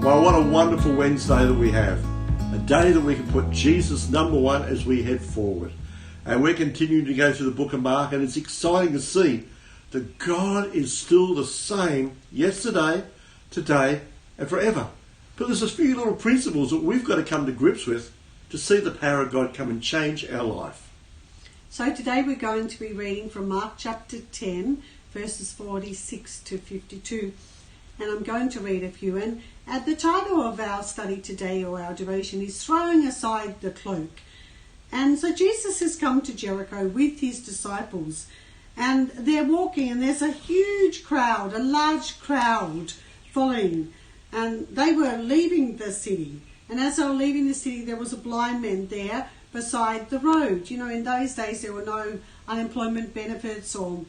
Well, what a wonderful Wednesday that we have. A day that we can put Jesus number one as we head forward. And we're continuing to go through the book of Mark, and it's exciting to see that God is still the same yesterday, today, and forever. But there's a few little principles that we've got to come to grips with to see the power of God come and change our life. So today we're going to be reading from Mark chapter 10, verses 46 to 52. And I'm going to read a few. And the title of our study today, or our devotion, is Throwing Aside the Cloak. And so Jesus has come to Jericho with his disciples. And they're walking, and there's a huge crowd, a large crowd following. And they were leaving the city. And as they were leaving the city, there was a blind man there beside the road. You know, in those days there were no unemployment benefits or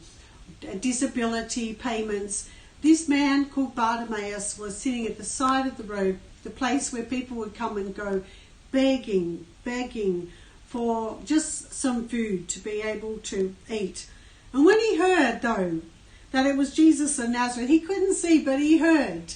disability payments. This man called Bartimaeus was sitting at the side of the road, the place where people would come and go, begging for just some food to be able to eat. And when he heard, though, that it was Jesus of Nazareth, he couldn't see, but he heard.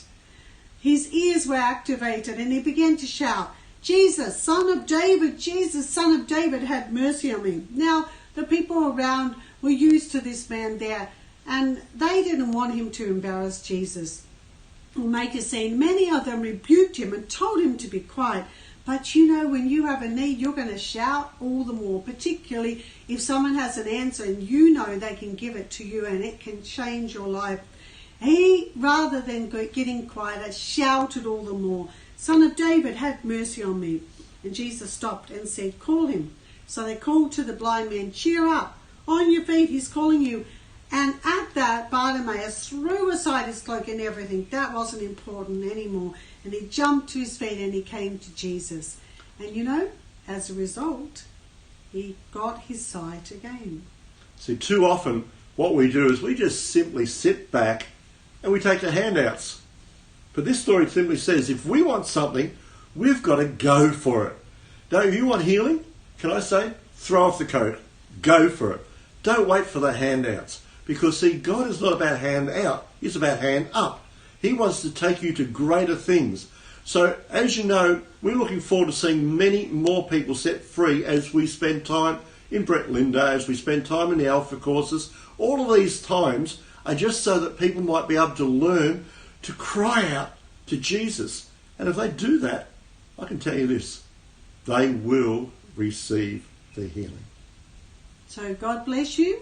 His ears were activated, and he began to shout, "Jesus, Son of David, Jesus, Son of David, have mercy on me." Now, the people around were used to this man there, and they didn't want him to embarrass Jesus or make a scene. Many of them rebuked him and told him to be quiet. But you know, when you have a need, you're going to shout all the more, particularly if someone has an answer and you know they can give it to you and it can change your life. He, rather than getting quiet, shouted all the more, "Son of David, have mercy on me." And Jesus stopped and said, "Call him." So they called to the blind man, "Cheer up, on your feet, he's calling you." And at that, Bartimaeus threw aside his cloak and everything. That wasn't important anymore. And he jumped to his feet and he came to Jesus. And you know, as a result, he got his sight again. See, too often what we do is we just simply sit back and we take the handouts. But this story simply says if we want something, we've got to go for it. Don't you want healing? Can I say, throw off the coat. Go for it. Don't wait for the handouts. Because, see, God is not about hand out, he's about hand up. He wants to take you to greater things. So, as you know, we're looking forward to seeing many more people set free as we spend time in Brett Linda, as we spend time in the Alpha courses. All of these times are just so that people might be able to learn to cry out to Jesus. And if they do that, I can tell you this, they will receive the healing. So God bless you.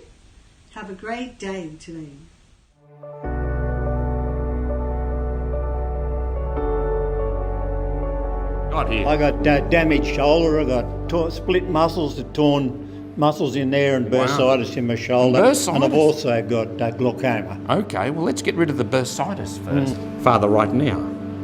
Have a great day today. I got damaged shoulder. I got split muscles, torn muscles in there, and bursitis in my shoulder. Bursitis? And I've also got glaucoma. Okay, well, let's get rid of the bursitis first. Father, right now,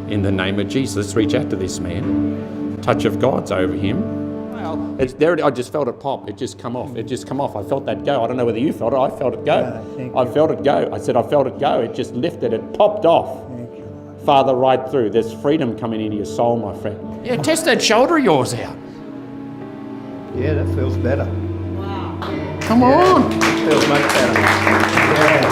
in the name of Jesus, reach out to this man. Touch of God's over him. Well, it's there. I just felt it pop. It just come off. It just come off. I felt that go. I don't know whether you felt it. I felt it go. I felt it go. I said I felt it go. It just lifted. It popped off. Thank you. Father, right through. There's freedom coming into your soul, my friend. Yeah, test that shoulder of yours out. Yeah, that feels better. Wow. Come on. It feels much better. Yeah.